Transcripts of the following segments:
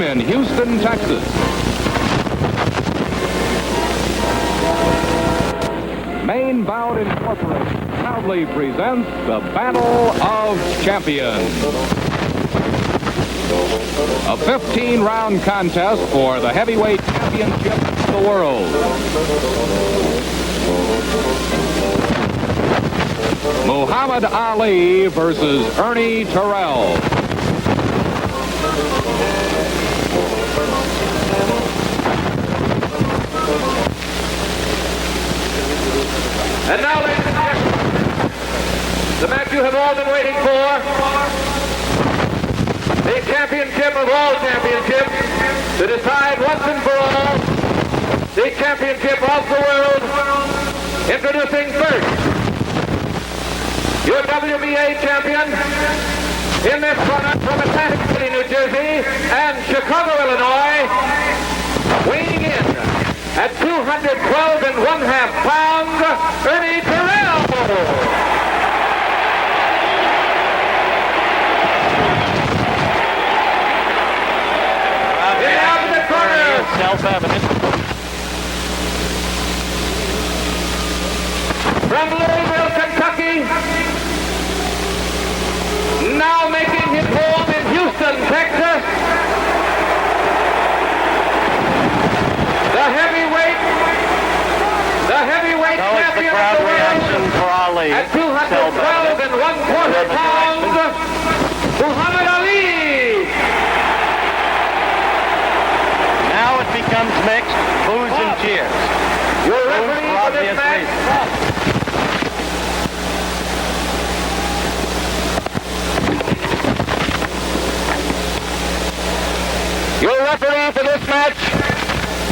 in Houston, Texas. Main Bout Incorporated proudly presents the Battle of Champions. A 15-round contest for the heavyweight championship of the world. Muhammad Ali versus Ernie Terrell. And now, ladies and gentlemen, the match you have all been waiting for, the championship of all championships, to decide once and for all the championship of the world. Introducing first, your WBA champion in this corner from Atlantic City, New Jersey, and Chicago, Illinois, weighing in at 212.5 pounds, Ernie Terrell. In the opposite corner, self-evident. from Louisville, Kentucky, now making his home in Houston, Texas, the heavyweight champion of the world For Ali. at 212.25 pounds, Muhammad Ali. Now it becomes mixed, boos and cheers. Your referee for this match,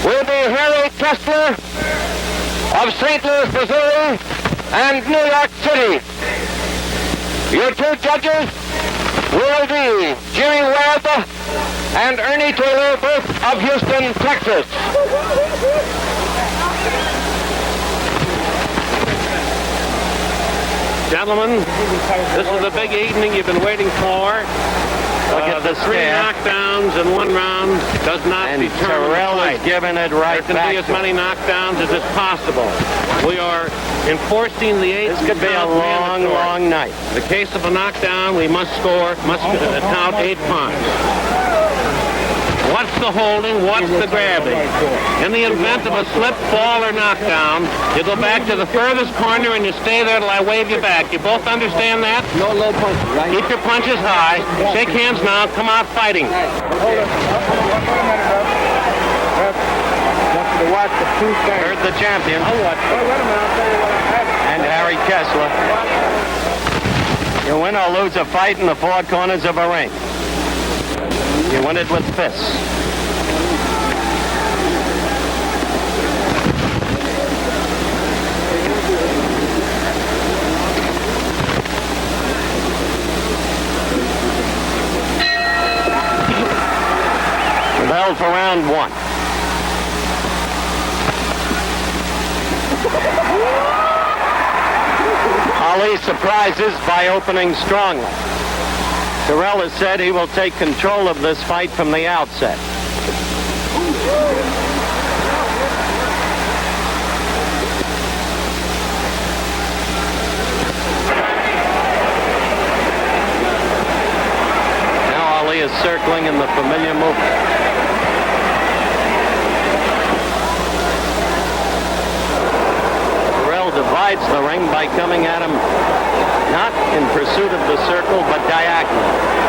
will be Harry Kessler of St. Louis, Missouri, and New York City. Your two judges will be Jimmy Webb and Ernie Taylor, both of Houston, Texas. Gentlemen, this is the big evening you've been waiting for. Look at the three stare. knockdowns in one round does not And determine Terrell the is fight. giving it right There can back be as to many knockdowns as is possible. We are enforcing the 8 This could be a count long, mandatory. long night. In the case of a knockdown, we must count 8 punches. What's the holding? What's the grabbing? In the event of a slip, fall, or knockdown, you go back to the furthest corner and you stay there till I wave you back. You both understand that? No low punches, right? Keep your punches high. Shake hands now. Come out fighting. Hold it. Wait a minute, Rep. I want you to watch the two things. Heard the champion. I'll watch. Wait a minute, I'll tell you what I have. And Harry Kessler. You win or lose a fight in the four corners of a ring. You win it with fists. Held for round 1. Ali surprises by opening strongly. Terrell has said he will take control of this fight from the outset. Now Ali is circling in the familiar movement. Divides the ring by coming at him not in pursuit of the circle, but diagonally.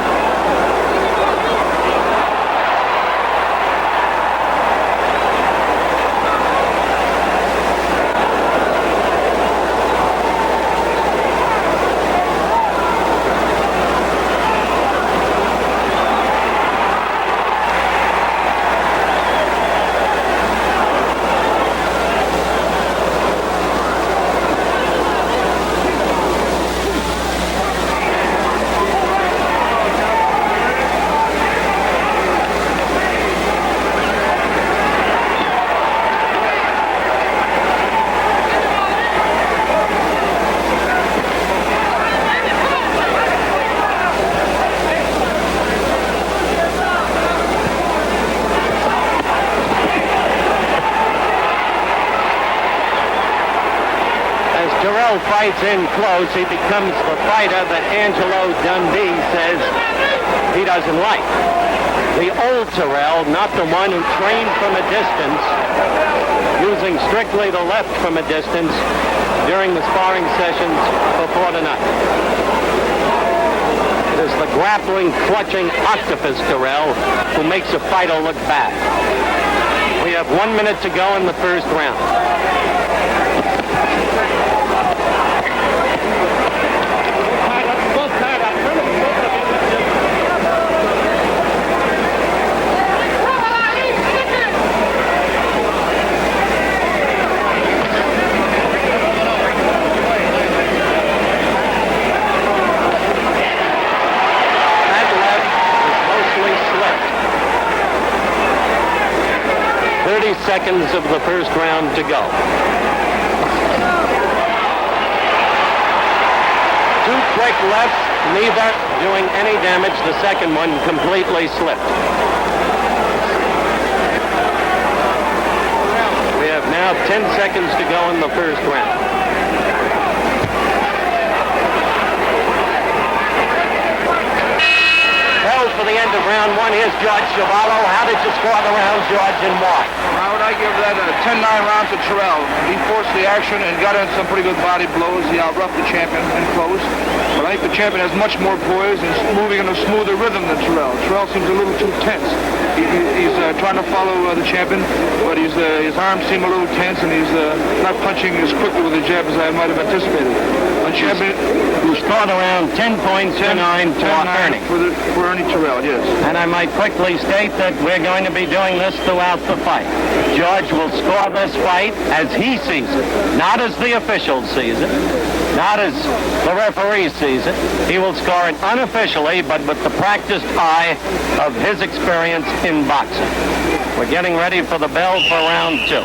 fight's in close, he becomes the fighter that Angelo Dundee says he doesn't like. The old Terrell, not the one who trained from a distance, using strictly the left from a distance during the sparring sessions before tonight. It is the grappling, clutching octopus Terrell who makes a fighter look bad. We have 1 minute to go in the first round. That left is mostly slipped. 30 seconds of the first round to go. Two quick lefts, neither doing any damage. The second one completely slipped. We have now 10 seconds to go in the first round. Held for the end of round one. Here's George Chavallo. How did you score the round, George, and why? Howard, I give that a 10-9 round to Terrell. He forced the action and got in some pretty good body blows. He out-roughed the champion and close. But I think the champion has much more poise and is moving in a smoother rhythm than Terrell. Terrell seems a little too tense. He's trying to follow the champion, but his arms seem a little tense, and he's not punching as quickly with the jab as I might have anticipated. The champion who scored around 10 points to 9 for Ernie. For Ernie Terrell, yes. And I might quickly state that we're going to be doing this throughout the fight. George will score this fight as he sees it, not as the officials sees it, not as the referee sees it. He will score it unofficially, but with the practiced eye of his experience in boxing. We're getting ready for the bell for round two.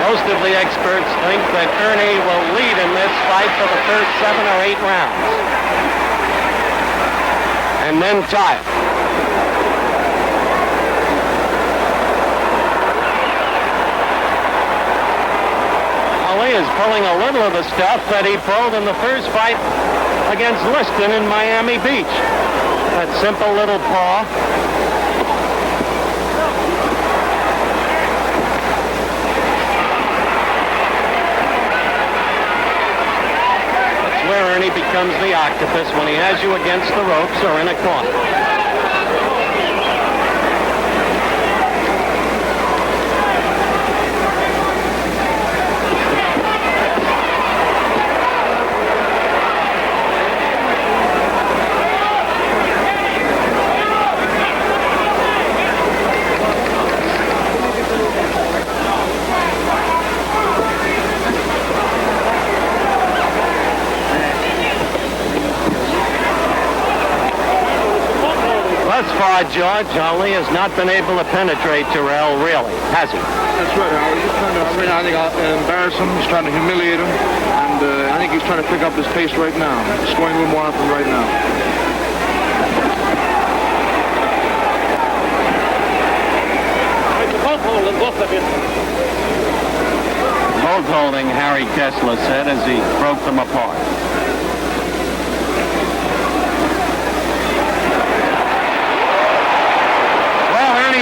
Most of the experts think that Ernie will lead in this fight for the first 7 or 8 rounds. And then tire. Ali is pulling a little of the stuff that he pulled in the first fight against Liston in Miami Beach. That simple little paw. Where Ernie becomes the octopus when he has you against the ropes or in a corner. Thus far, George, Ali has not been able to penetrate Terrell, really, has he? That's right, Howard. He's trying to, I think I'll embarrass him. He's trying to humiliate him. And I think he's trying to pick up his pace right now. He's scoring a little more on him right now. Both holding, Harry Kessler said as he broke them apart.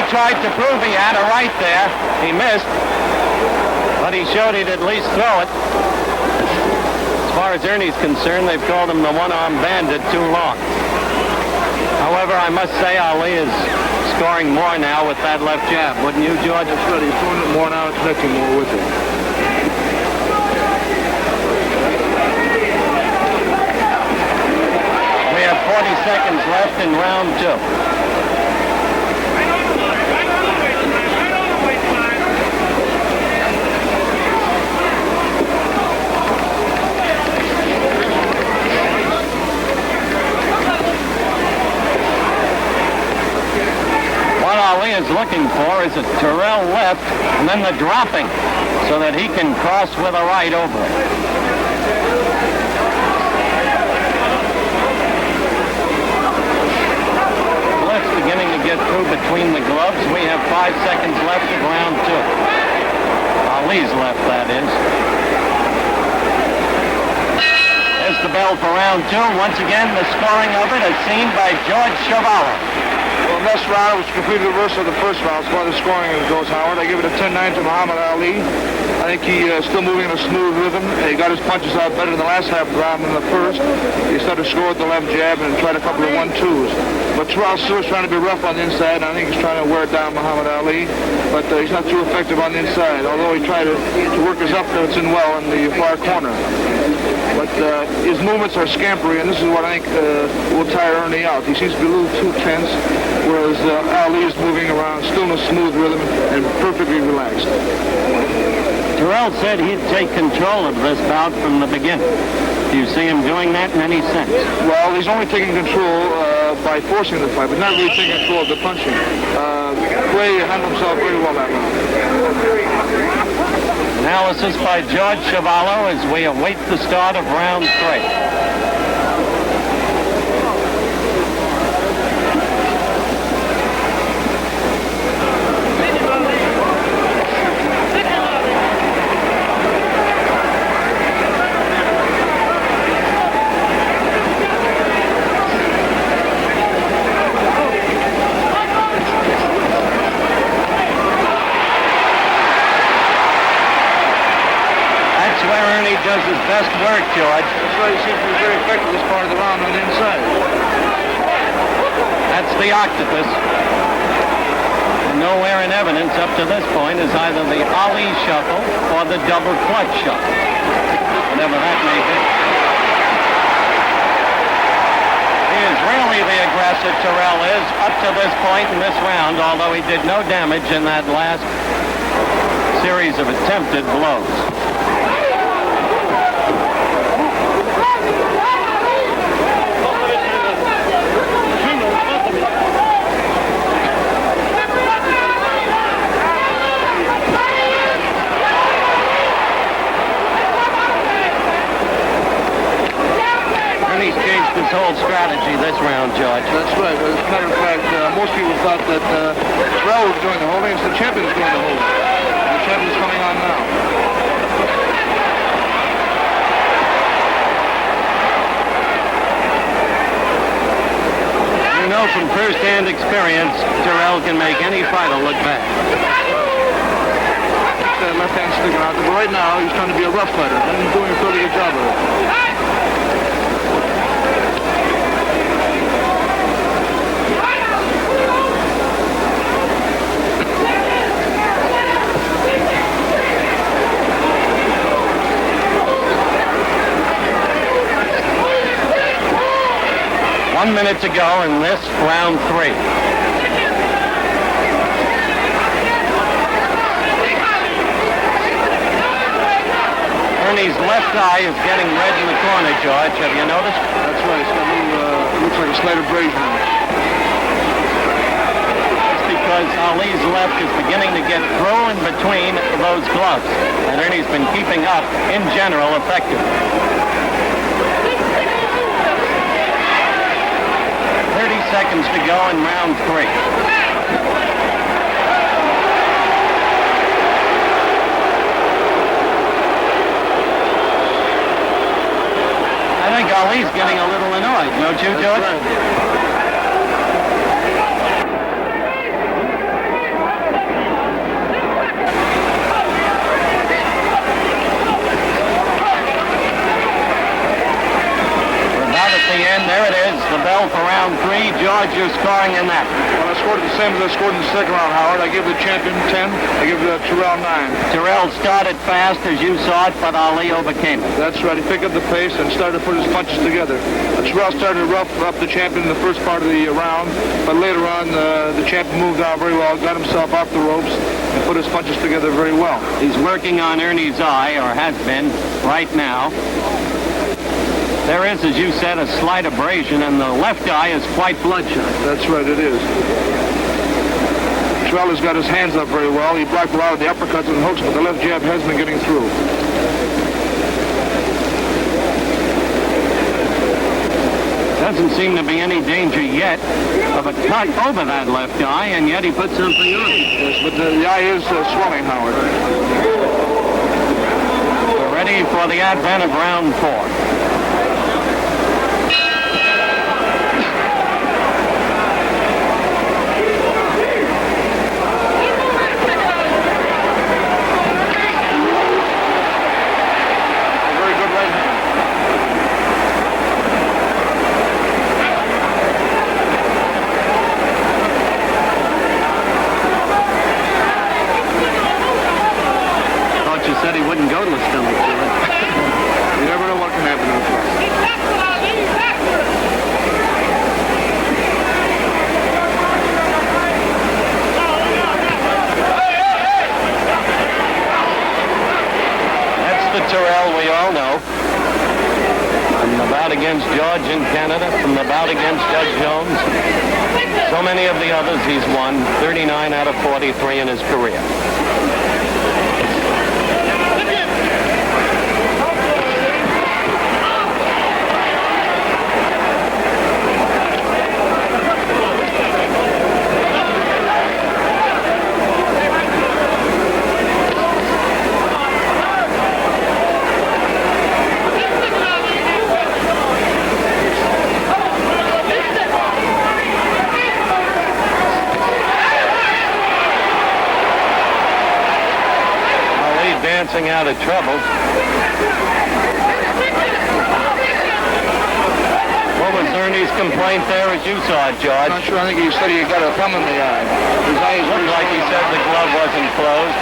Tried to prove he had a right there. He missed, but he showed he'd at least throw it. As far as Ernie's concerned, they've called him the one-arm bandit too long. However, I must say Ali is scoring more now with that left jab, wouldn't you, George? That's right. He's throwing it more now and connecting more with it. We have 40 seconds left in round two. Ali is looking for is a Terrell left and then the dropping so that he can cross with a right over it. Left's beginning to get through between the gloves. We have 5 seconds left of round 2. Ali's left, that is. There's the bell for round 2. Once again, the scoring of it is seen by George Chavala. Well, this round was completely reverse of the first round as far as the scoring goes, Howard. I give it a 10-9 to Muhammad Ali. I think he's still moving in a smooth rhythm. He got his punches out better in the last half of the round than the first. He started to score with the left jab and tried a couple of 1-2s. But Terrell still is trying to be rough on the inside, and I think he's trying to wear down Muhammad Ali. But he's not too effective on the inside, although he tried to work his uppercuts in well in the far corner. But his movements are scampery, and this is what I think will tire Ernie out. He seems to be a little too tense, whereas Ali is moving around still in a smooth rhythm and perfectly relaxed. Terrell said he'd take control of this bout from the beginning. Do you see him doing that in any sense? Well, he's only taking control by forcing the fight, but not really taking control of the punching. Clay handled himself very well that round. Analysis by George Chavala as we await the start of round 3. Does his best work, George. That's why he seems to be very effective this part of the round on the inside. That's the octopus. And nowhere in evidence up to this point is either the Ali shuffle or the double clutch shuffle, whatever that may be. He is really the aggressor, Terrell is, up to this point in this round, although he did no damage in that last series of attempted blows. His whole strategy this round, George. That's right. As a matter of fact, most people thought that Terrell was doing the holding. It's the champion who's doing the holding. The champion's coming on now. You know from first-hand experience, Terrell can make any fighter look bad. That left hand sticking out. But right now, he's trying to be a rough fighter, and he's doing a pretty good job of it. 1 minute to go in this round 3. Ernie's left eye is getting red in the corner, George. Have you noticed? That's right. It's got a little, looks like a slight abrasion on it. That's because Ali's left is beginning to get through in between those gloves. And Ernie's been keeping up, in general, effectively. 30 seconds to go in round 3. I think Ali's getting a little annoyed, don't you, George? That's right. There it is, the bell for round 3. George, you're scoring in that. Well, I scored the same as I scored in the second round, Howard. I give the champion 10. I give Terrell 9. Terrell started fast, as you saw it, but Ali overcame it. That's right. He picked up the pace and started to put his punches together. Terrell started to rough up the champion in the first part of the round, but later on, the champion moved out very well, got himself off the ropes, and put his punches together very well. He's working on Ernie's eye, or has been, right now. There is, as you said, a slight abrasion, and the left eye is quite bloodshot. That's right, it is. Terrell has got his hands up very well. He blocked a lot of the uppercuts and hooks, but the left jab has been getting through. Doesn't seem to be any danger yet of a cut over that left eye, and yet he put something on. Yes, but the eye is swelling, Howard. We're ready for the advent of round 4. Said he wouldn't go to the stomach. You never know what can happen in the fight. That's the Terrell we all know. From the bout against George in Canada, from the bout against Judge Jones. So many of the others he's won, 39 out of 43 in his career. Dancing out of trouble. What was Ernie's complaint there as you saw it, George? I'm not sure. I think he said he got a thumb in the eye. His eye is Looked like he said the glove wasn't closed.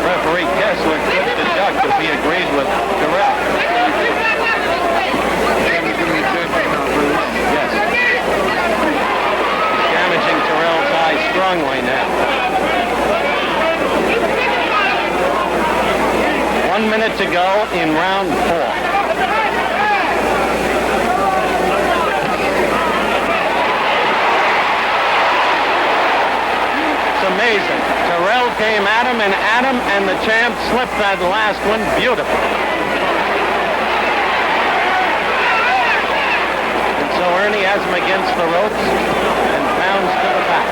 Referee Kessler could deduct if he agrees with Terrell. Yes. Damaging Terrell's eye strongly now. 1 minute to go in round 4. It's amazing. Terrell came at him, and the champ slipped that last one beautifully. And so Ernie has him against the ropes and pounds to the back.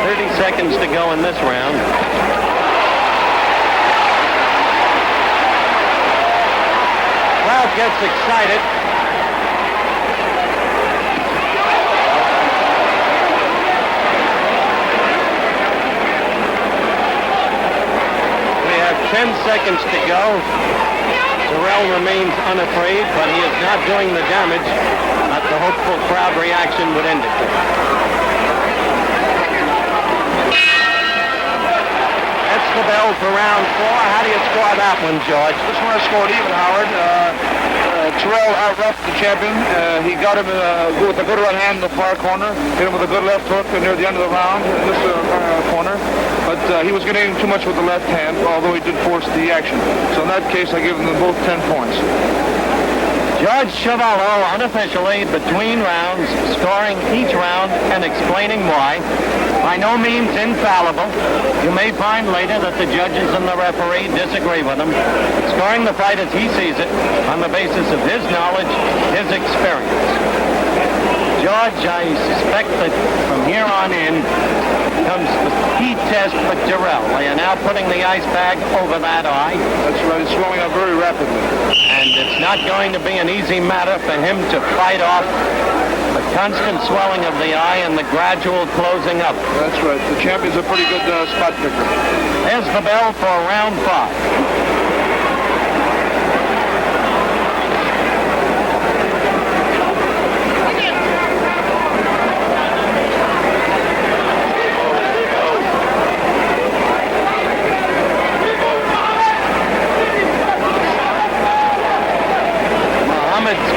30 seconds to go in this round. Crowd gets excited. We have 10 seconds to go. Terrell remains unafraid, but he is not doing the damage that the hopeful crowd reaction would indicate. That's the bell for round 4. How do you score that one, George? This one I scored even, Howard. Terrell out-roughed the champion. He got him with a good right hand in the far corner, hit him with a good left hook near the end of the round in this corner. But he was getting too much with the left hand, although he did force the action. So in that case, I give them both 10 points. George Chuvalo, unofficially, between rounds, scoring each round and explaining why. By no means infallible. You may find later that the judges and the referee disagree with him. Scoring the fight as he sees it on the basis of his knowledge, his experience. George, I suspect that from here on in comes the key test for Terrell. They are now putting the ice bag over that eye. That's right. It's swelling up very rapidly. And it's not going to be an easy matter for him to fight off the constant swelling of the eye and the gradual closing up. That's right. The champion's a pretty good spot picker. There's the bell for round 5.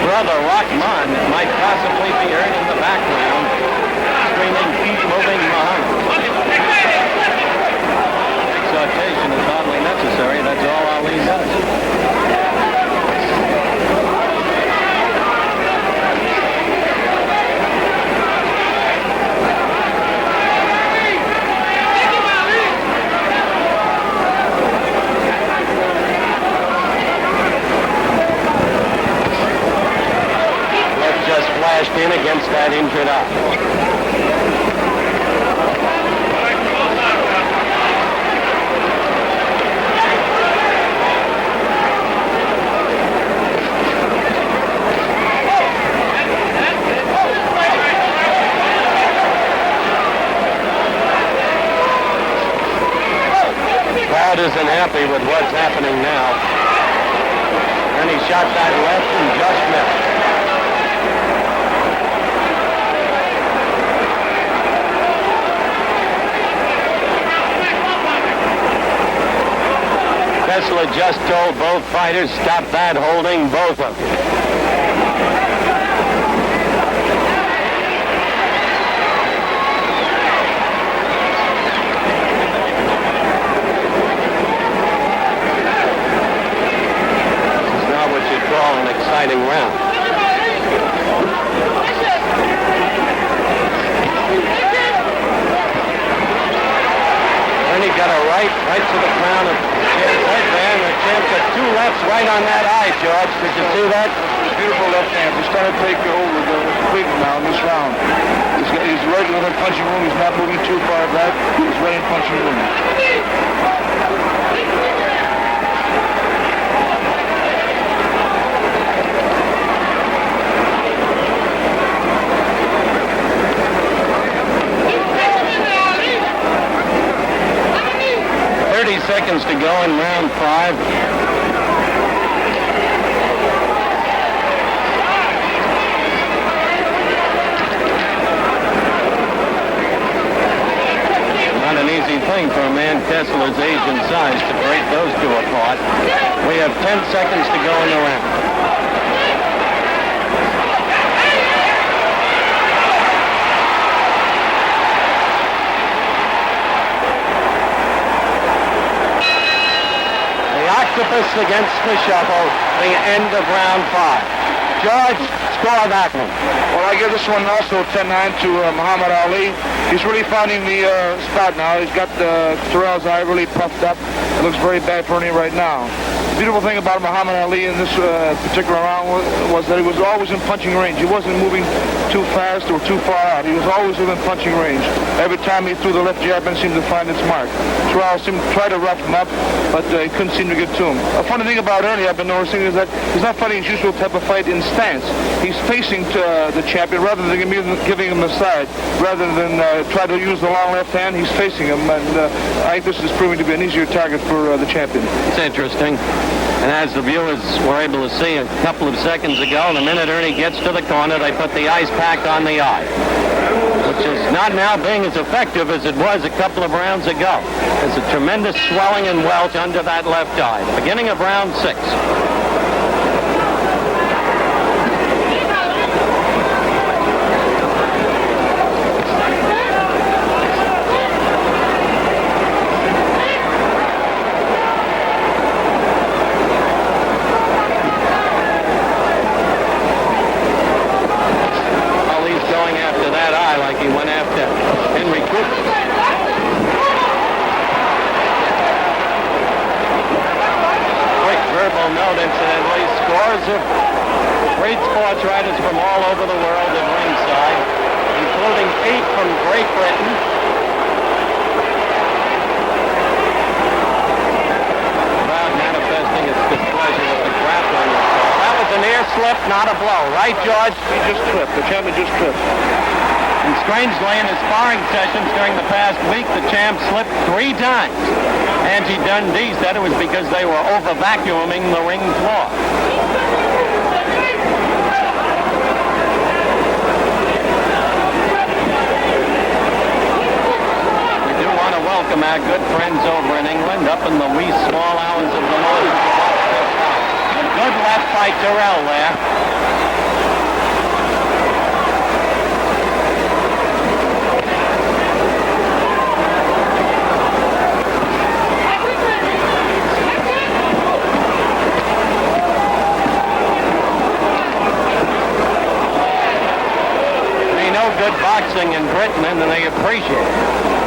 Brother Rahman might possibly be heard in the background, screaming, "Keep moving, Muhammad." Exhortation is hardly necessary. That's that injured eye. Crowd isn't happy with what's happening now. Ernie shot that left and just missed. Kessler just told both fighters, stop that holding, both of them. An exciting round. Ernie got a right to the crown of the champ right there, and the champ got two lefts right on that eye, George. Did you see that? Beautiful left hand. He's trying to take over the Cleveland now in this round. He's right in the punching room. He's not moving too far back. He's right in punching room. 30 seconds to go in round 5. Not an easy thing for a man Kessler's age and size to break those two apart. We have 10 seconds to go in the round. Octopus against the shuffle, the end of round 5. George, score that one. Well, I give this one also 10-9 to Muhammad Ali. He's really finding the spot now. He's got Terrell's eye really puffed up. It looks very bad for Ernie right now. The beautiful thing about Muhammad Ali in this particular round was that he was always in punching range. He wasn't moving too fast or too far out. He was always within punching range. Every time he threw the left jab and seemed to find its mark. Terrell seemed to try to rough him up, but he couldn't seem to get to him. A funny thing about Ernie I've been noticing is that he's not fighting his usual type of fight in stance. He's facing the champion rather than giving him the side. Rather than try to use the long left hand, he's facing him, and I think this is proving to be an easier target for the champion. It's interesting. And as the viewers were able to see a couple of seconds ago, the minute Ernie gets to the corner, they put the ice pack on the eye, which is not now being as effective as it was a couple of rounds ago. There's a tremendous swelling and welt under that left eye. The beginning of round 6. He went after Henry Cooper. Quick verbal note, incidentally. Scores of great sports writers from all over the world at ringside, including 8 from Great Britain. Crowd manifesting its displeasure with the grappling. That was an ear slip, not a blow. Right, George? He just tripped. The champion just tripped. And strangely, in his sparring sessions during the past week, the champ slipped 3 times. Angie Dundee said it was because they were over-vacuuming the ring floor. We do want to welcome our good friends over in England, up in the wee small hours of the morning. A good left by Terrell there. Good boxing in Britain, and they appreciate it.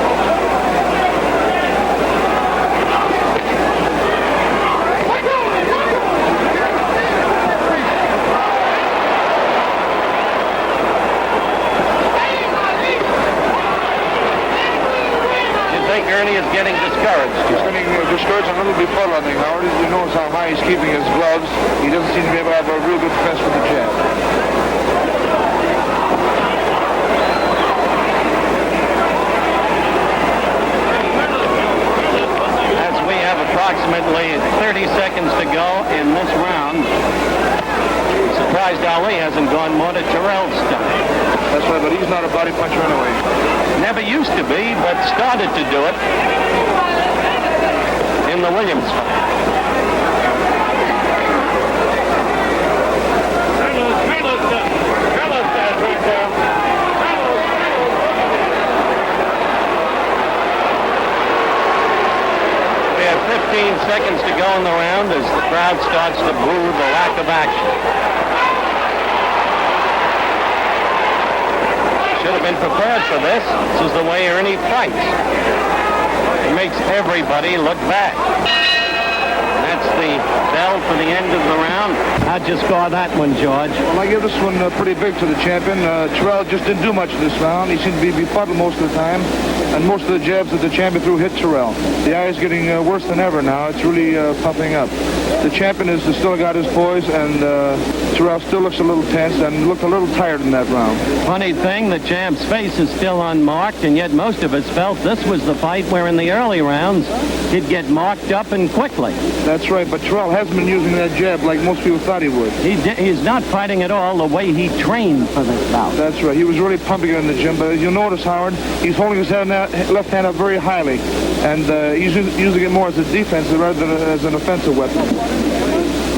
think Ernie is getting discouraged? He's getting discouraged and a little befuddled, I think, Howard. You notice how high he's keeping his gloves. He doesn't seem to be able to have a real good defense with the jab. As we have approximately 30 seconds to go in this round, surprised Ali hasn't gone more to Terrell's style. That's right, but he's not a body puncher anyway. Never used to be, but started to do it in the Williams fight. We have 15 seconds to go in the round as the crowd starts to boo the lack of action. Should have been prepared for this. This is the way Ernie fights. It makes everybody look bad. That's the bell for the end of the round. How'd you score that one, George? Well, I give this one pretty big to the champion. Terrell just didn't do much this round. He seemed to be befuddled most of the time, and most of the jabs that the champion threw hit Terrell. The eye is getting worse than ever now. It's really pumping up. The champion has still got his poise, and Terrell still looks a little tense and looked a little tired in that round. Funny thing, the champ's face is still unmarked, and yet most of us felt this was the fight where in the early rounds he'd get marked up and quickly. That's right, but Terrell hasn't been using that jab like most people thought he would. He's not fighting at all the way he trained for this bout. That's right. He was really pumping it in the gym, but as you'll notice, Howard, he's holding his left hand up very highly, and he's using it more as a defense rather than as an offensive weapon.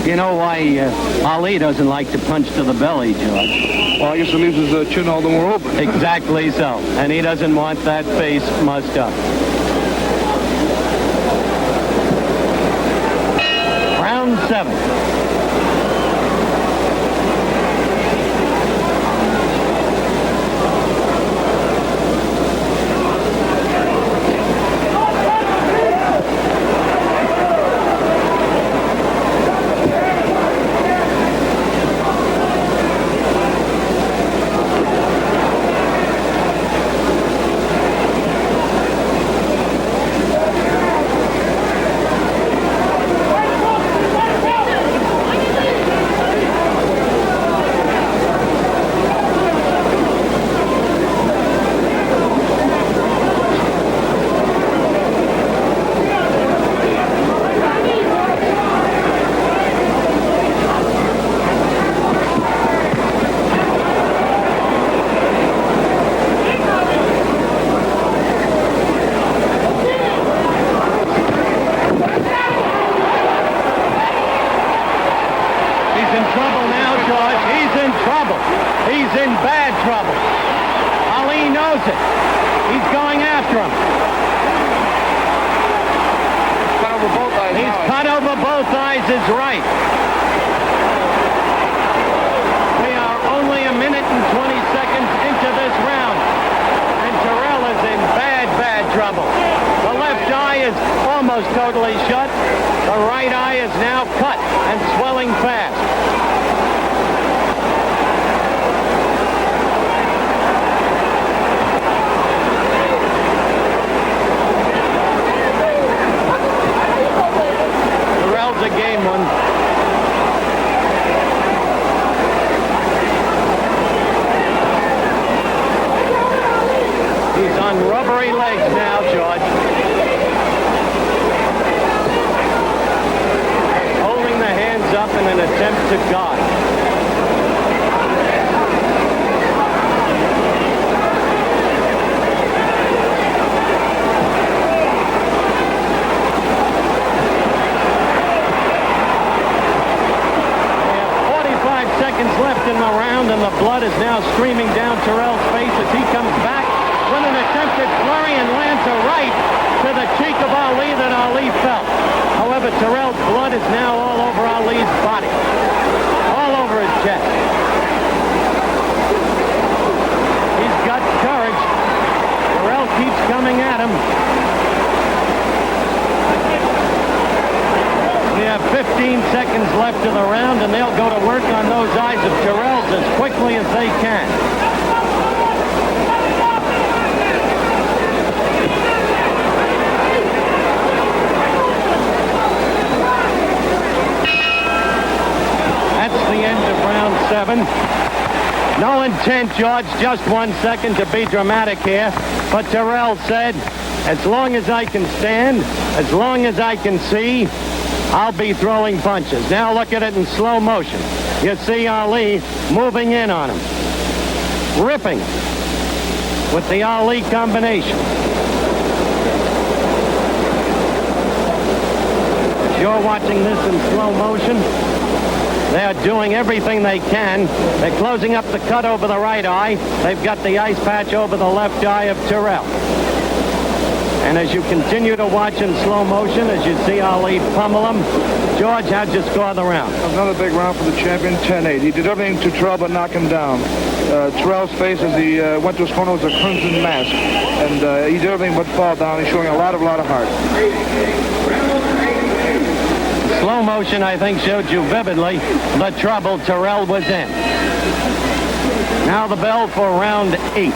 You know why Ali doesn't like to punch to the belly, George? Well, I guess it leaves his chin all the more open. Exactly so. And he doesn't want that face mussed up. Round 7. Totally shut. The right eye is now cut and swelling fast. Terrell's a game one. He's on rubbery legs now, George. Up in an attempt to guard. We have 45 seconds left in the round, and the blood is now streaming down Terrell's face as he comes back with an attempted flurry and lands a right to the cheek of Ali that Ali felt. However, Terrell's blood is now all over Ali's body, all over his chest. He's got courage. Terrell keeps coming at him. We have 15 seconds left in the round, and they'll go to work on those eyes of Terrell's as quickly as they can. 1:10, George. Just 1 second to be dramatic here. But Terrell said, as long as I can stand, as long as I can see, I'll be throwing punches. Now look at it in slow motion. You see Ali moving in on him. Ripping with the Ali combination. As you're watching this in slow motion, they're doing everything they can. They're closing up the cut over the right eye. They've got the ice patch over the left eye of Terrell. And as you continue to watch in slow motion, as you see Ali pummel him, George, how'd you score the round? Another big round for the champion, 10-8. He did everything to Terrell but knock him down. Terrell's face as he went to his corner was a crimson mask. And he did everything but fall down. He's showing a lot of heart. Slow motion, I think, showed you vividly the trouble Terrell was in. Now the bell for round 8.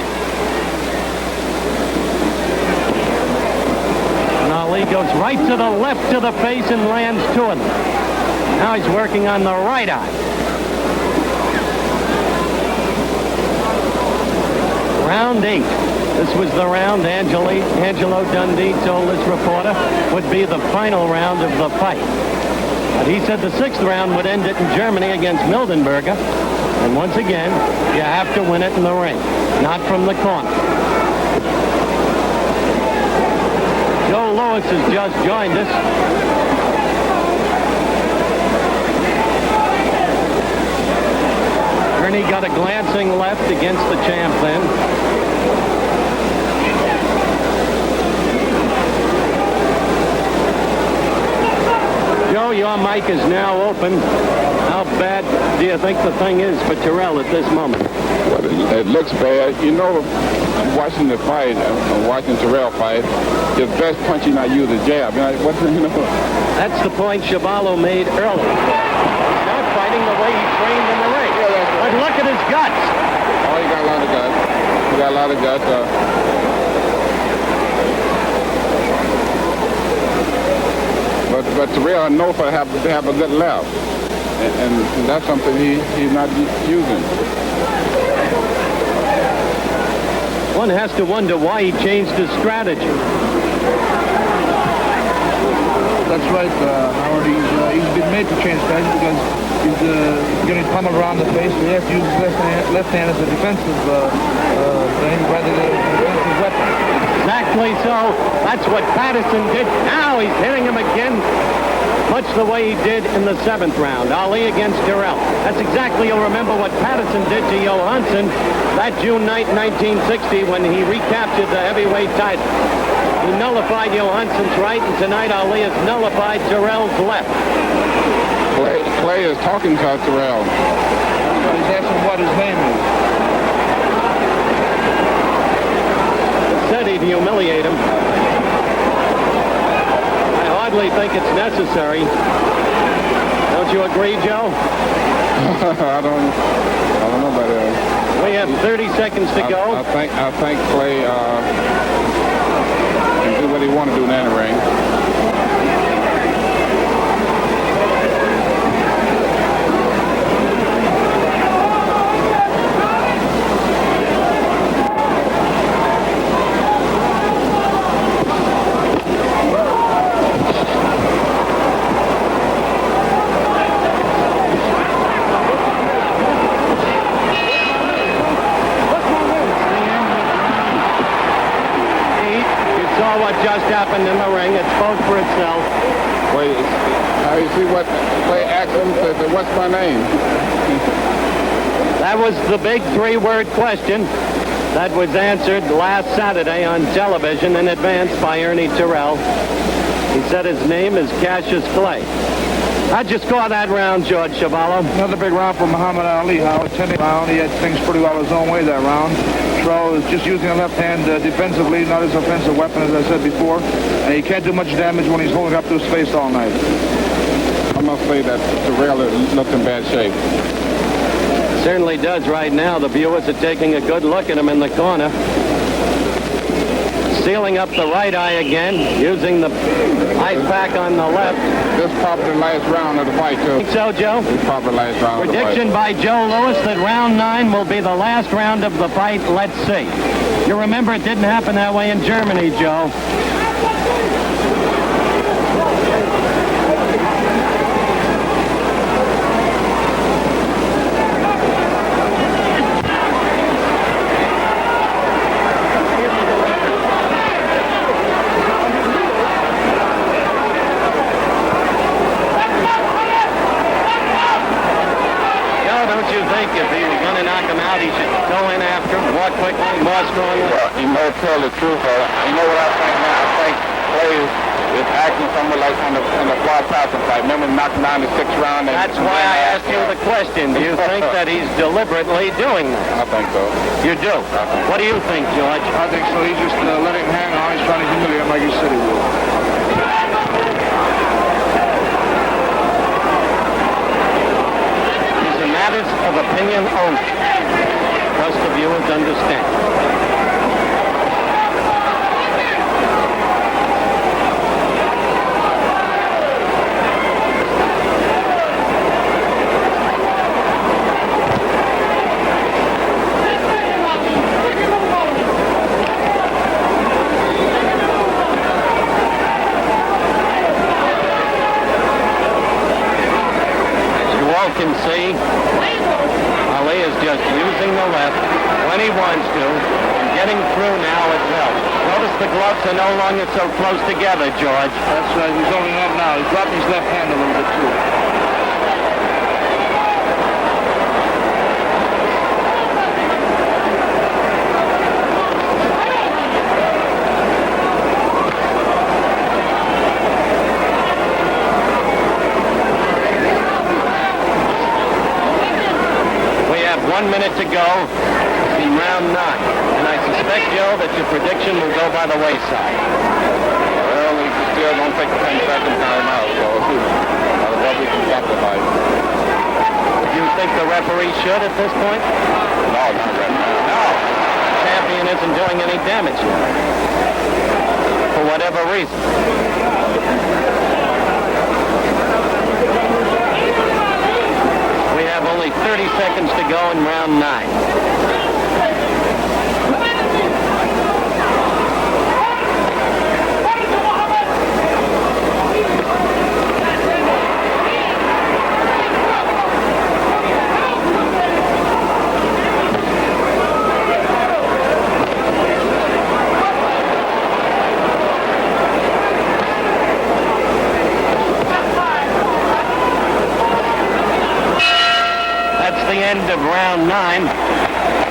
And Ali goes right to the left of the face and lands 2 of them. Now he's working on the right eye. Round 8. This was the round Angelo Dundee told this reporter would be the final round of the fight. But he said the 6th round would end it in Germany against Mildenberger. And once again, you have to win it in the ring, not from the corner. Joe Lewis has just joined us. Ernie got a glancing left against the champ then. Joe, your mic is now open. How bad do you think the thing is for Terrell at this moment? Well, it looks bad. You know, watching the fight, watching Terrell fight, his best punch he not use is jab. That's the point Chevalo made earlier. He's not fighting the way he trained in the ring. But look at his guts. Oh, he got a lot of guts. He got a lot of guts. But Terrell knows how to have a good left. And that's something he's not using. One has to wonder why he changed his strategy. That's right, Howard. He's been made to change strategy because he's getting pummeled around the face. He has to use his left hand as a defensive thing rather than a defensive weapon. Exactly so. That's what Patterson did. Now he's hitting him again, much the way he did in the 7th round. Ali against Terrell. That's exactly, you'll remember what Patterson did to Johansson that June night, 1960, when he recaptured the heavyweight title. He nullified Johansson's right, and tonight Ali has nullified Terrell's left. Clay is talking to Terrell. He's asking what his name is. Said he'd humiliate him. I hardly think it's necessary. Don't you agree, Joe? I don't know about that. We have 30 seconds to go. I think Clay can do what he want to do in the ring. Just happened in the ring. It spoke for itself. Wait, you see what Clay asked him? Said, what's my name? That was the big 3-word question that was answered last Saturday on television in advance by Ernie Terrell. He said his name is Cassius Clay. How'd you score that round, George Chevalo? Another big round for Muhammad Ali, Howard. 10th round. He had things pretty well his own way that round. Terrell is just using the left hand defensively, not his offensive weapon, as I said before. And he can't do much damage when he's holding up to his face all night. I must say that Terrell looks in bad shape. Certainly does right now. The viewers are taking a good look at him in the corner. sealing up the right eye again, using the ice pack on the left. This probably the last round of the fight, too. Think so, Joe? This probably the last round Prediction of the fight. by Joe Louis that round 9 will be the last round of the fight. Let's see. You remember it didn't happen that way in Germany, Joe. He should go in after him more quickly, more strongly. Well, you know, tell the truth. You know what I think, man? I think Clay is acting somewhat like in the Floyd Patterson fight. Remember knocking down the 6th round? That's why I asked you the question. Do you think that he's deliberately doing this? I think so. You do? What do you think, George? I think so. He's just letting him hang on. He's trying to humiliate him like he said he would. These are matters of opinion only. Trust the viewers understand. Can see, Ali is just using the left when he wants to, and getting through now as well. Notice the gloves are no longer so close together, George. That's right. He's holding up now. He's dropping his left hand a little bit, too. Minute to go in round 9. And I suspect, Joe, that your prediction will go by the wayside. Well, he still don't take the 10-second time out, so what we can sacrifice. Do you think the referee should at this point? No, not right now. No. The champion isn't doing any damage here. For whatever reason. We have only 30 seconds to go in round 9. The end of round 9.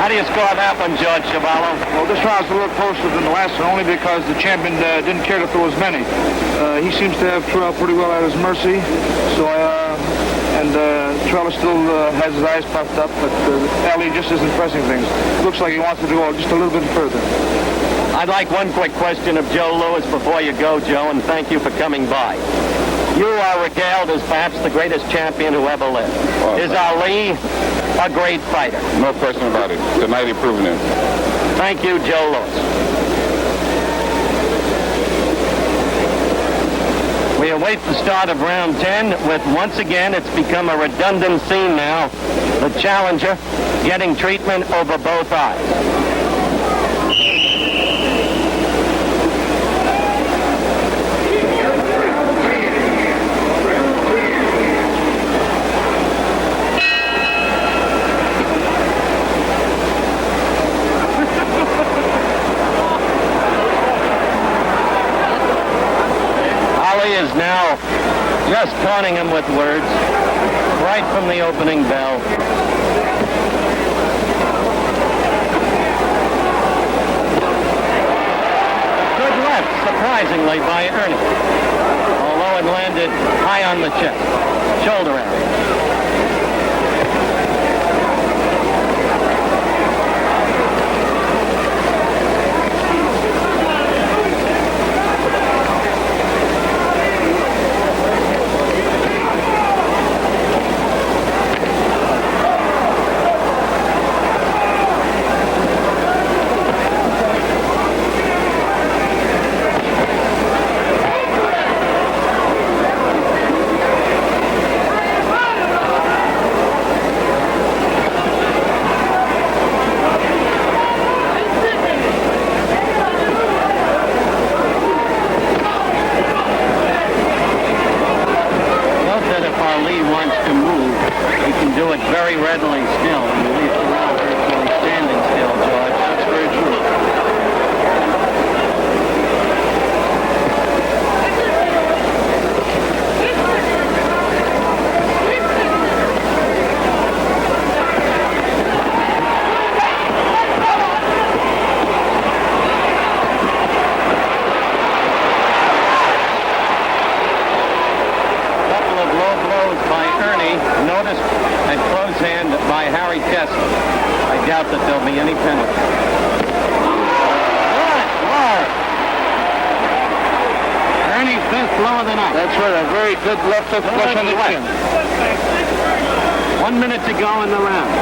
How do you score that one, George Chavallo? Well, this round's a little closer than the last one, only because the champion didn't care to throw as many. He seems to have Terrell pretty well at his mercy. So, Terrell still has his eyes puffed up, but Ali just isn't pressing things. Looks like he wants to go just a little bit further. I'd like one quick question of Joe Louis before you go, Joe, and thank you for coming by. You are regaled as perhaps the greatest champion who ever lived. Is Ali a great fighter? No question about it. Tonight he proven it. Thank you, Joe Louis. We await the start of round 10 with, once again, it's become a redundant scene now. The challenger getting treatment over both eyes. Is now just taunting him with words right from the opening bell. Good left, surprisingly, by Ernie, although it landed high on the chest, shoulder area. Kessler. I doubt that there'll be any penalty. Good. Ernie's best blow of the night. That's right, a very good left hook flush on the chin. 1 minute to go in the round.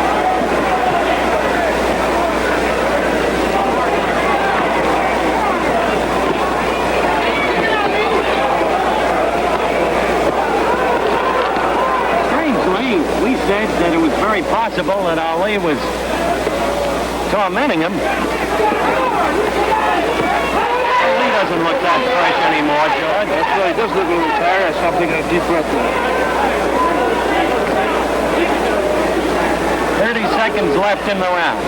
We said that it was very possible that Ali was tormenting him. Ali doesn't look that fresh anymore, George. That's right, he does look a little tired. I saw him taking a deep breath there. 30 seconds left in the round.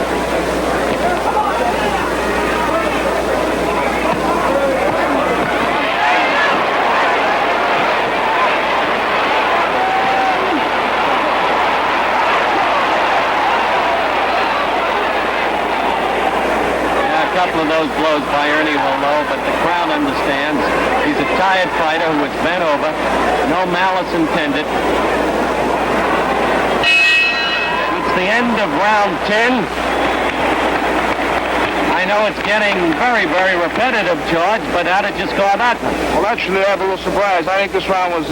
A couple of those blows by Ernie were low, but the crowd understands. He's a tired fighter who was bent over. No malice intended. It's the end of round 10. I know it's getting very, very repetitive, George, but how'd it just go that one? Well, actually, I have a little surprise. I think this round was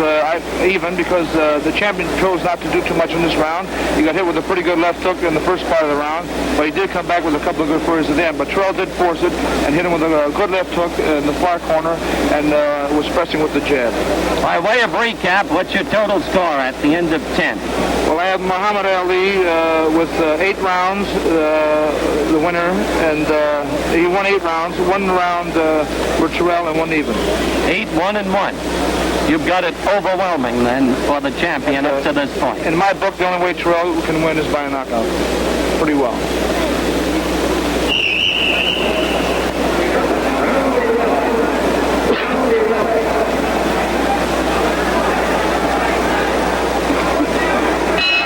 even because the champion chose not to do too much in this round. He got hit with a pretty good left hook in the first part of the round, but he did come back with a couple of good furries at the end. But Terrell did force it and hit him with a good left hook in the far corner and was pressing with the jab. By way of recap, what's your total score at the end of 10? Well, I have Muhammad Ali with 8 rounds, the winner, and he won 8 rounds. 1 round for Terrell and 1 even. 8, 1, and 1. You've got it overwhelming then for the champion up to this point. In my book, the only way Terrell can win is by a knockout. Pretty well.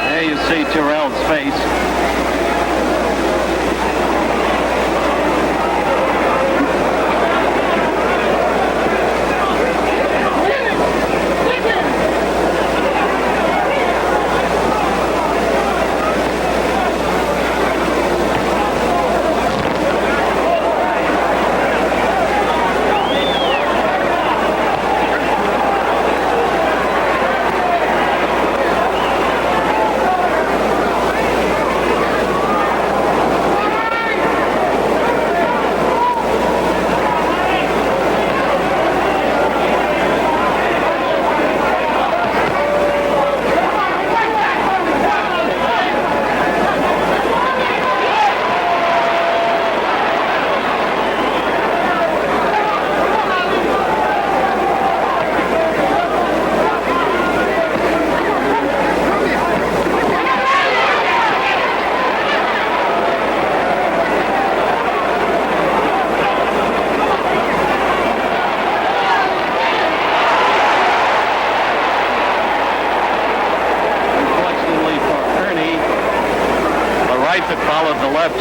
There you see Terrell's face.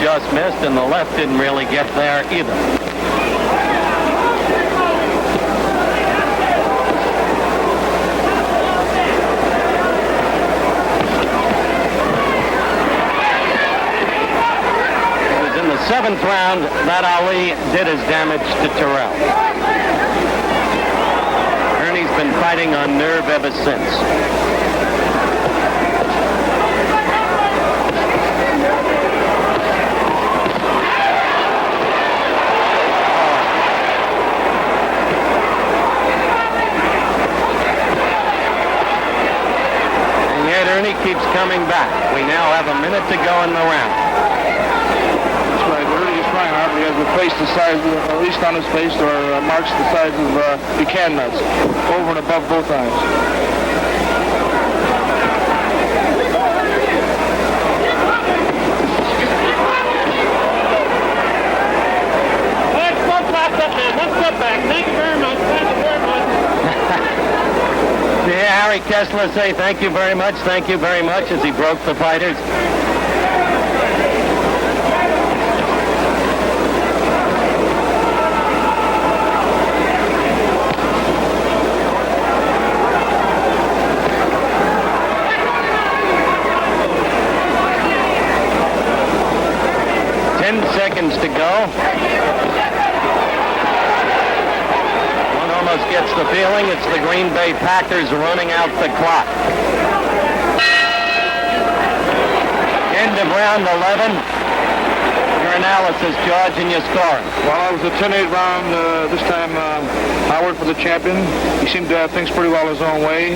Just missed, and the left didn't really get there either. It was in the 7th round that Ali did his damage to Terrell. Ernie's been fighting on nerve ever since. Ernie keeps coming back. We now have a minute to go in the round. That's right. Ernie is trying hard. He has a face the size, at least on his face, there are marks the size of pecan nuts, over and above both eyes. Let's go back up there. Let's go back. Thank you very much. Thank you very much. Yeah, Harry Kessler say thank you very much as he broke the fighters. gets the feeling it's the Green Bay Packers running out the clock. End of round 11. Your analysis, George, and your scoring. Well, it was a 10-8 round. This time, Howard for the champion. He seemed to have things pretty well his own way.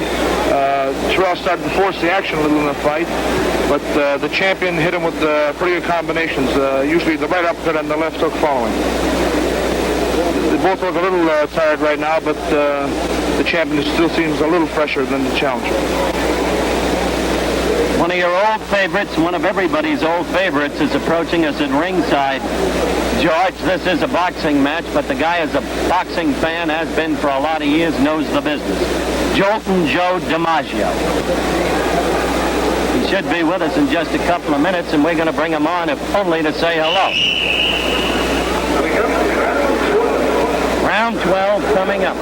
Terrell started to force the action a little in the fight, but the champion hit him with pretty good combinations. Usually the right uppercut and the left hook following. They both look a little tired right now, but the champion still seems a little fresher than the challenger. One of your old favorites, one of everybody's old favorites, is approaching us at ringside. George, this is a boxing match, but the guy is a boxing fan, has been for a lot of years, knows the business. Joltin' Joe DiMaggio. He should be with us in just a couple of minutes, and we're going to bring him on, if only to say hello. Round 12 coming up.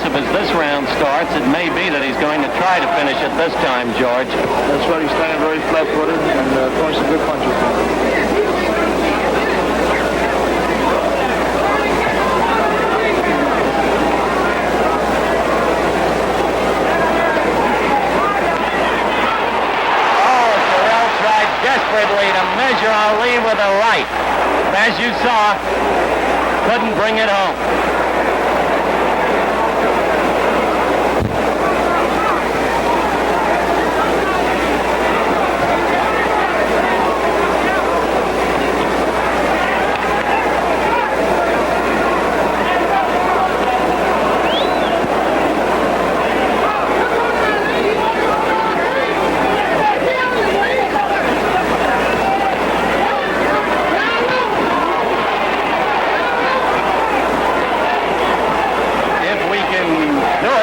As this round starts, it may be that he's going to try to finish it this time, George. That's right. He's standing very flat-footed and throwing some good punches. Oh, Terrell tried desperately to measure Ali with a right. As you saw, couldn't bring it home.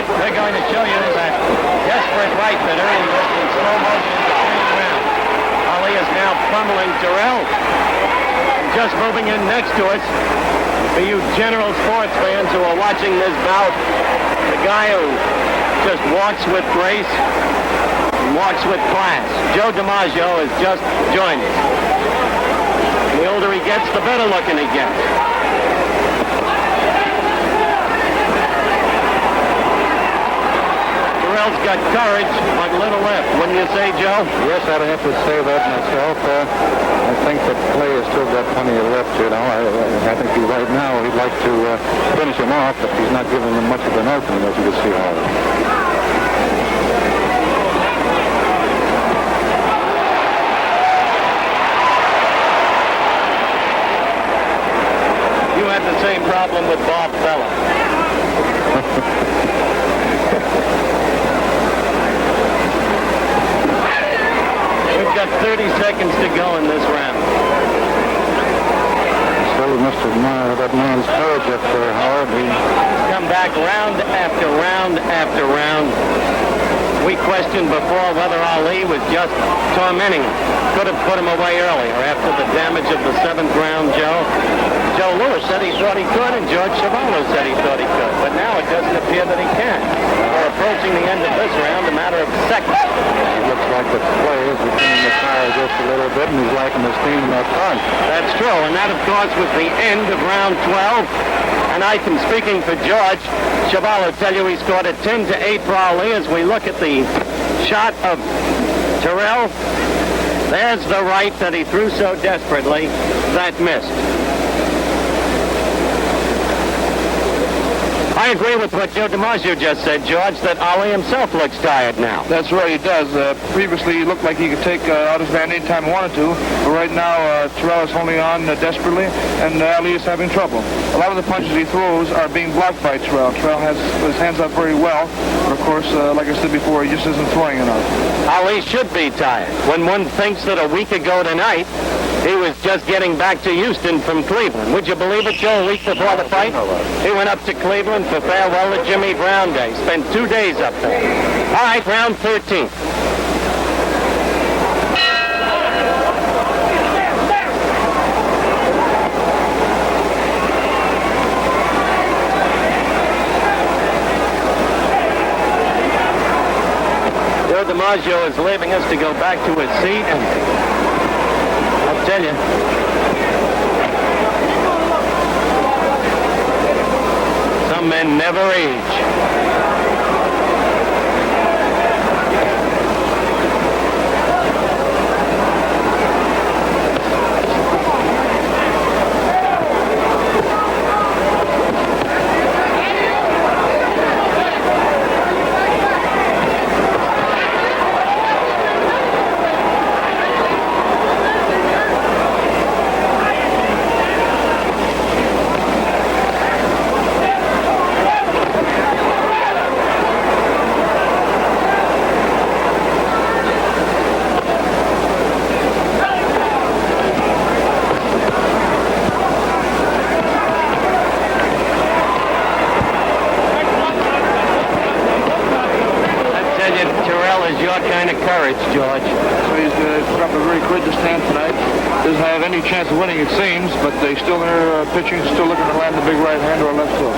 They're going to show you that desperate right that Ernie was in slow motion in the second round. Ali is now pummeling Terrell. Just moving in next to us, for you general sports fans who are watching this bout, the guy who just walks with grace and walks with class. Joe DiMaggio has just joined us. The older he gets, the better looking he gets. Terrell's got courage, but little left. Wouldn't you say, Joe? Yes, I'd have to say that myself. I think that Clay has still got plenty of left, you know. I think right now he'd like to finish him off, but he's not giving him much of an opening, as you can see, Howard. You had the same problem with Bob Fella. We've got 30 seconds to go in this round. Still must admire that man's courage up there, Howard. He's come back round after round after round. We questioned before whether Ali was just tormenting him. Could have put him away earlier after the damage of the 7th round, Joe. Joe Louis said he thought he could, and George Chuvalo said he thought he could. But now it doesn't appear that he can. We're approaching the end of this round, a matter of seconds. It looks like the Clay is retaining the tire just a little bit, and he's liking his team in that punch. That's true, and that, of course, was the end of round 12. And I can, speaking for George Chuvalo, tell you he scored a 10-8 for Ali. As we look at the shot of Terrell, there's the right that he threw so desperately that missed. I agree with what Joe DiMaggio just said, George, that Ali himself looks tired now. That's right, he does. Previously, he looked like he could take out his man anytime he wanted to. But right now, Terrell is holding on desperately, and Ali is having trouble. A lot of the punches he throws are being blocked by Terrell. Terrell has his hands up very well. But, of course, like I said before, he just isn't throwing enough. Ali should be tired. When one thinks that a week ago tonight, He was just getting back to Houston from Cleveland. Would you believe it, Joe, a week before the fight? He went up to Cleveland for farewell to Jimmy Brown Day. Spent 2 days up there. All right, round 13. Joe DiMaggio is leaving us to go back to his seat, and I'll tell you, some men never age. George. So he's put up a very courageous stand tonight. Doesn't have any chance of winning, it seems, but they still in their pitching, still looking to land the big right hand or left hook.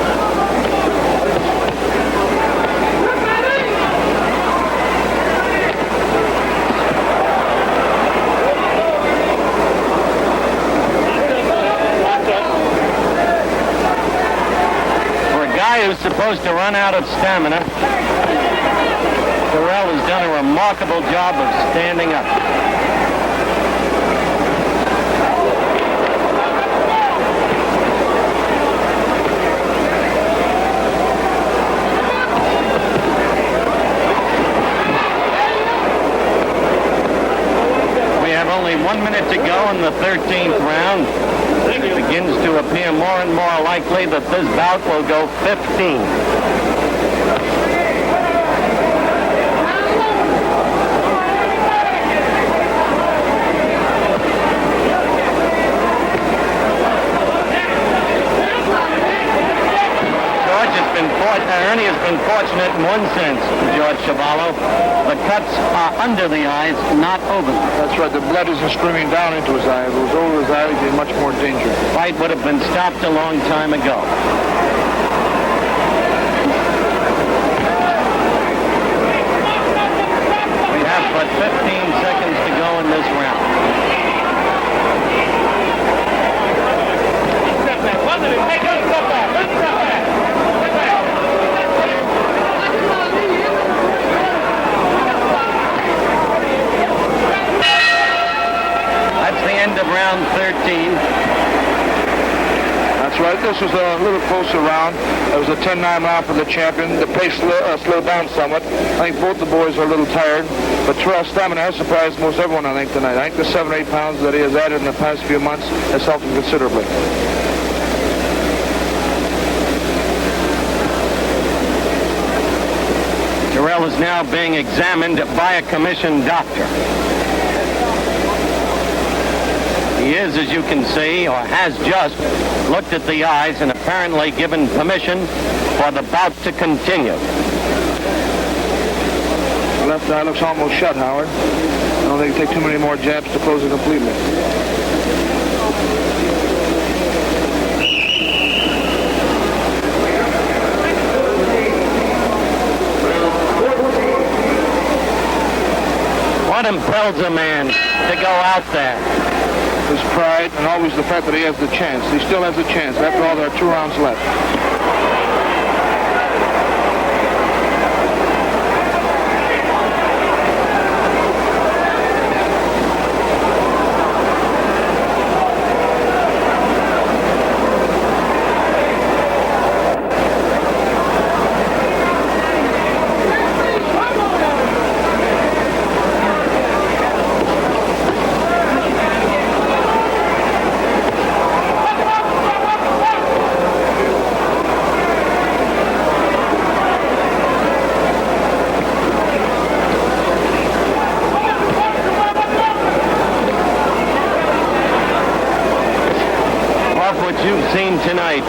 For a guy who's supposed to run out of stamina, Terrell has done a remarkable job of standing up. We have only 1 minute to go in the 13th round. It begins to appear more and more likely that this bout will go 15. Ernie has been fortunate in one sense, George Chavallo. The cuts are under the eyes, not over them. That's right. The blood isn't streaming down into his eye. If it was over his eye, he'd be in much more danger. The fight would have been stopped a long time ago. We have but 15 seconds to go in this round. That's the end of round 13. That's right. This was a little closer round. It was a 10-9 round for the champion. The pace slowed down somewhat. I think both the boys are a little tired. But Terrell's stamina has surprised most everyone, I think, tonight. I think the 7 or 8 pounds that he has added in the past few months has helped him considerably. Terrell is now being examined by a commissioned doctor. He is, as you can see, or has just looked at the eyes and apparently given permission for the bout to continue. The left eye looks almost shut, Howard. I don't think it'll take too many more jabs to close it completely. What impels a man to go out there? His pride and always the fact that he has the chance. He still has a chance. After all, there are 2 rounds left.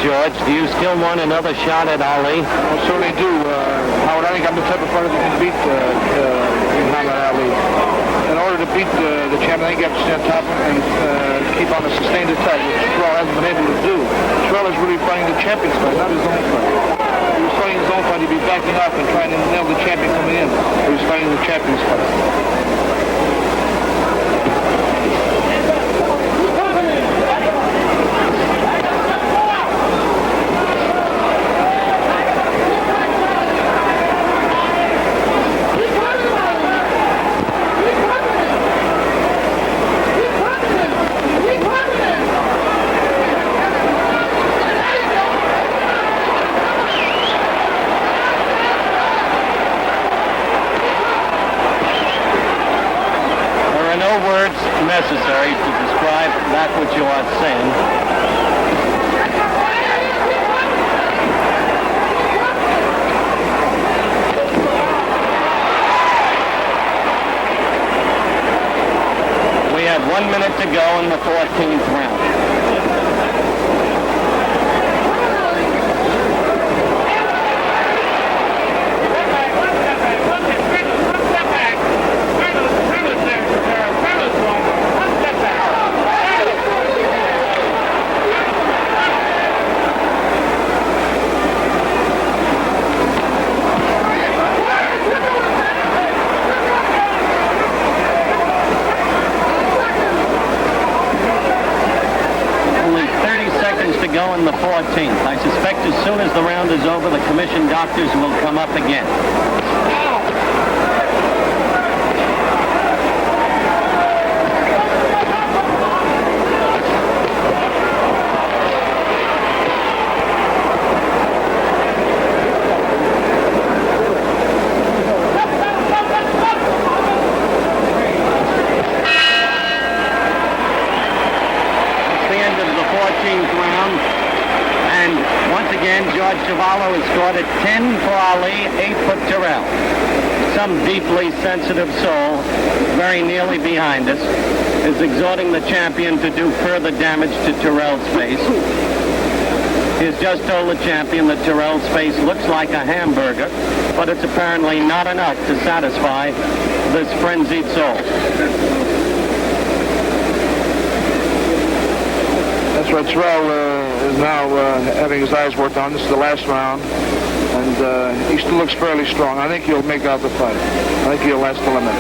George. Do you still want another shot at Ali? I certainly do. Howard, I think I'm the type of fighter that can beat Muhammad Ali. In order to beat the champion, I think you have to stand top and keep on a sustained attack, which Terrell hasn't been able to do. Terrell is really fighting the champion's fight, not his own fight. If he was fighting his own fight, he'd be backing up and trying to nail the champion coming in. He was fighting the champion's fight. Necessary to describe that which you are saying. We have 1 minute to go in the 14th round. Go in the 14th. I suspect as soon as the round is over, the commission doctors will come up again. Has scored at 10 for Ali, 8 for Terrell. Some deeply sensitive soul, very nearly behind us, is exhorting the champion to do further damage to Terrell's face. He has just told the champion that Terrell's face looks like a hamburger, but it's apparently not enough to satisfy this frenzied soul. That's right. Terrell is now having his eyes worked on. This is the last round, and he still looks fairly strong. I think he'll make out the fight. I think he'll last the limit.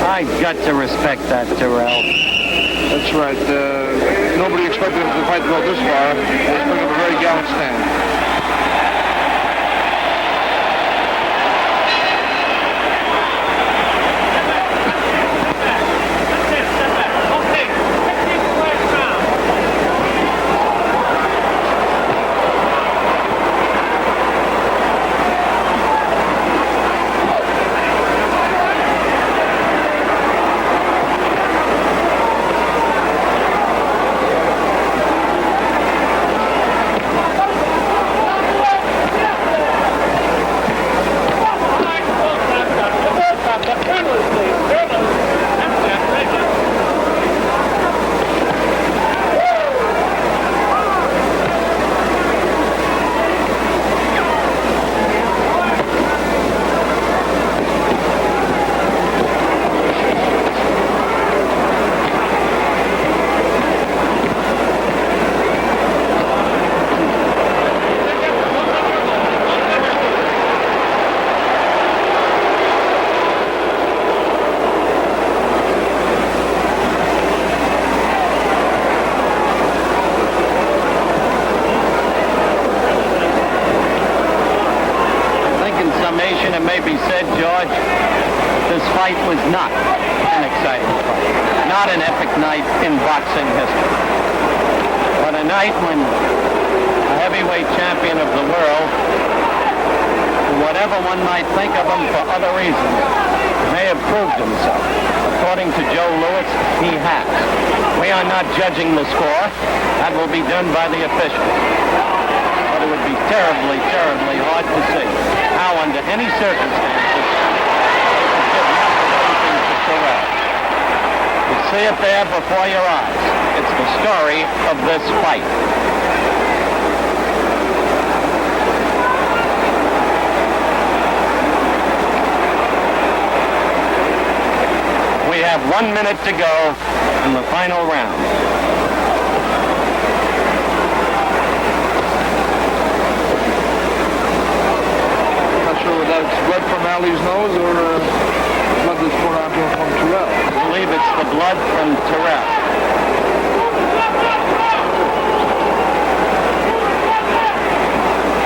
I got to respect that, Terrell. That's right. Nobody expected the fight to go this far. He's putting up a very gallant stand. It may be said, George, this fight was not an exciting fight, not an epic night in boxing history, but a night when a heavyweight champion of the world, whatever one might think of him for other reasons, may have proved himself. According to Joe Louis, he has. We are not judging the score. That will be done by the officials. But it would be terribly, terribly hard to see how, under any circumstances, they could give nothing to Terrell. The See it there before your eyes. It's the story of this fight. We have 1 minute to go in the final round. Not sure whether that's blood from Ali's nose or blood that's poured onto him from Terrell. I believe it's the blood from Terrell.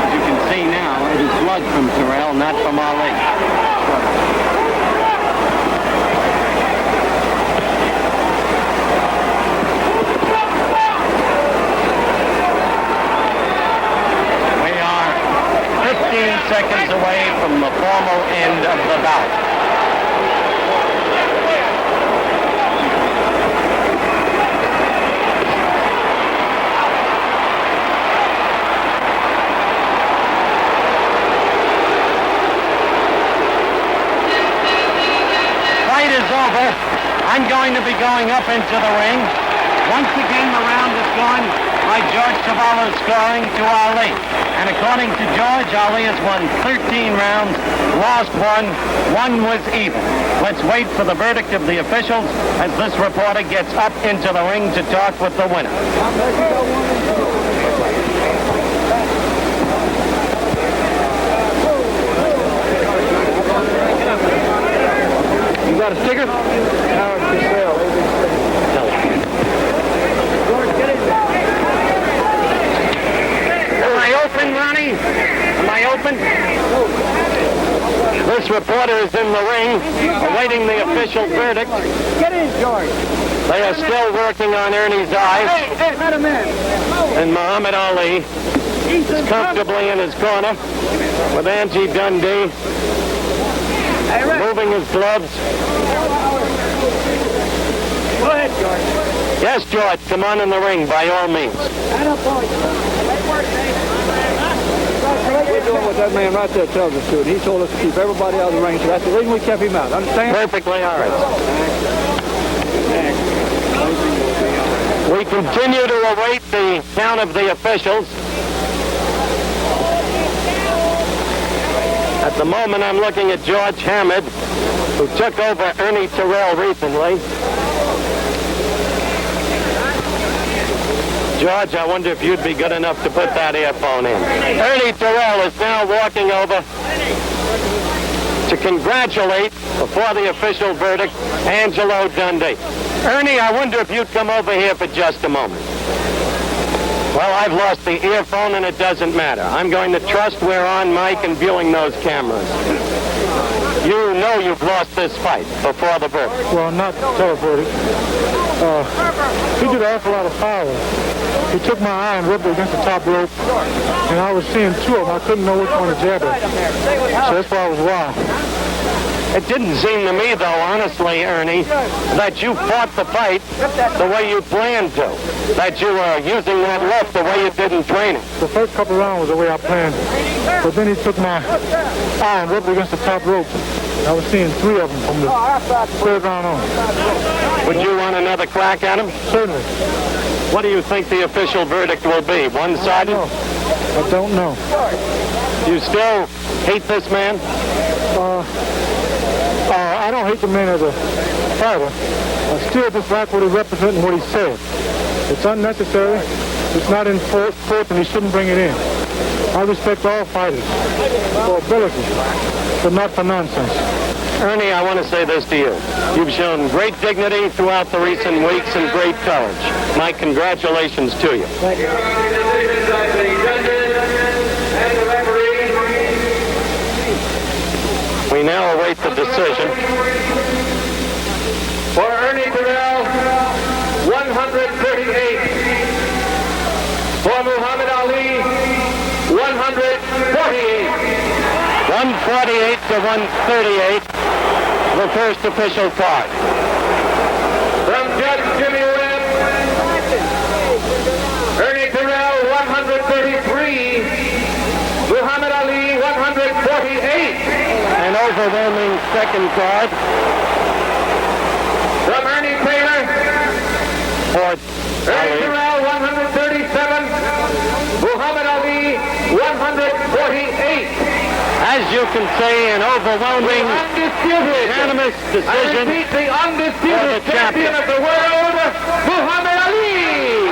As you can see now, it is blood from Terrell, not from Ali. We are 15 seconds away from the formal end of the bout. Over. I'm going to be going up into the ring. Once again, the round is gone by George Cavallo's scoring to Ali. And according to George, Ali has won 13 rounds, lost one. One was even. Let's wait for the verdict of the officials as this reporter gets up into the ring to talk with the winner. You got a sticker? Howard Cassell. Am I open, Ronnie? Am I open? This reporter is in the ring, awaiting the official verdict. Get in, George. They are still working on Ernie's eyes. Hey, let him in. And Muhammad Ali is comfortably in his corner with Angie Dundee moving his gloves. Go ahead, George. Yes, George, come on in the ring by all means. We're doing what that man right there tells us to, and he told us to keep everybody out of the ring, so that's the reason we kept him out. Understand? Perfectly all right. We continue to await the count of the officials. At the moment, I'm looking at George Hammond, who took over Ernie Terrell recently. George, I wonder if you'd be good enough to put that earphone in. Ernie Terrell is now walking over to congratulate, before the official verdict, Angelo Dundee. Ernie, I wonder if you'd come over here for just a moment. Well, I've lost the earphone, and it doesn't matter. I'm going to trust we're on mic and viewing those cameras. You know you've lost this fight before the verdict. Well, not before the verdict. He did an awful lot of power. He took my eye and rubbed it against the top rope, and I was seeing two of them. I couldn't know which one to jab at. So that's why I was wild. It didn't seem to me, though, honestly, Ernie, that you fought the fight the way you planned to. That you were using that left the way you did in training. The first couple rounds was the way I planned. But then he took my eye and rubbed it against the top rope. I was seeing three of them from the third round on. Would you want another crack at him? Certainly. What do you think the official verdict will be? One-sided? I don't know. Do you still hate this man? I don't hate the man as a fighter. I still dislike what he represents and what he said. It's unnecessary. It's not in force, and he shouldn't bring it in. I respect all fighters for ability, but not for nonsense. Ernie, I want to say this to you. You've shown great dignity throughout the recent weeks and great courage. My congratulations to you. Thank you. We now await the decision. For Ernie Terrell, 138. For Muhammad Ali, 148. 148 to 138, the first official card. From Judge Jimmy Webb, Ernie Terrell, 133. Muhammad Ali, 148. An overwhelming second card. From Ernie Taylor, As you can see, an overwhelming, unanimous decision the undisputed for the champion of the world, Muhammad Ali.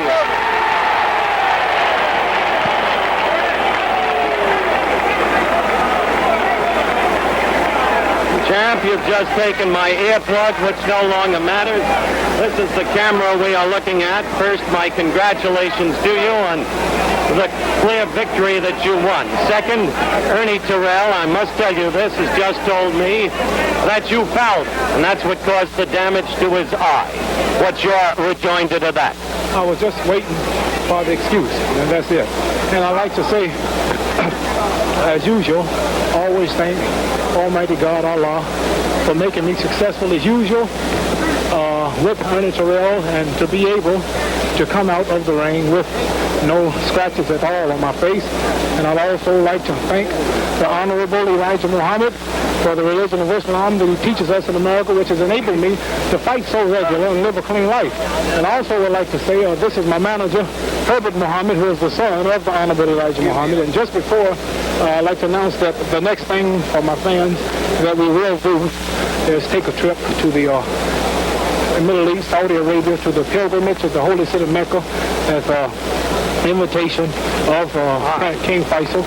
Champ, you've just taken my earplug, which no longer matters. This is the camera we are looking at. First, my congratulations to you on the clear victory that you won. Second, Ernie Terrell, I must tell you this, has just told me that you fouled him, and that's what caused the damage to his eye. What's your rejoinder to that? I was just waiting for the excuse, and that's it. And I like to say, as usual, always thank Almighty God, Allah, for making me successful as usual with Ernie Terrell, and to be able to come out of the ring with no scratches at all on my face. And I'd also like to thank the Honorable Elijah Muhammad for the religion of Islam that he teaches us in America, which has enabled me to fight so regular and live a clean life. And I also would like to say, this is my manager, Herbert Muhammad, who is the son of the Honorable Elijah Muhammad. And just before, I'd like to announce that the next thing for my fans that we will do is take a trip to the Middle East, Saudi Arabia, to the pilgrimage of the holy city of Mecca as an invitation of King Faisal.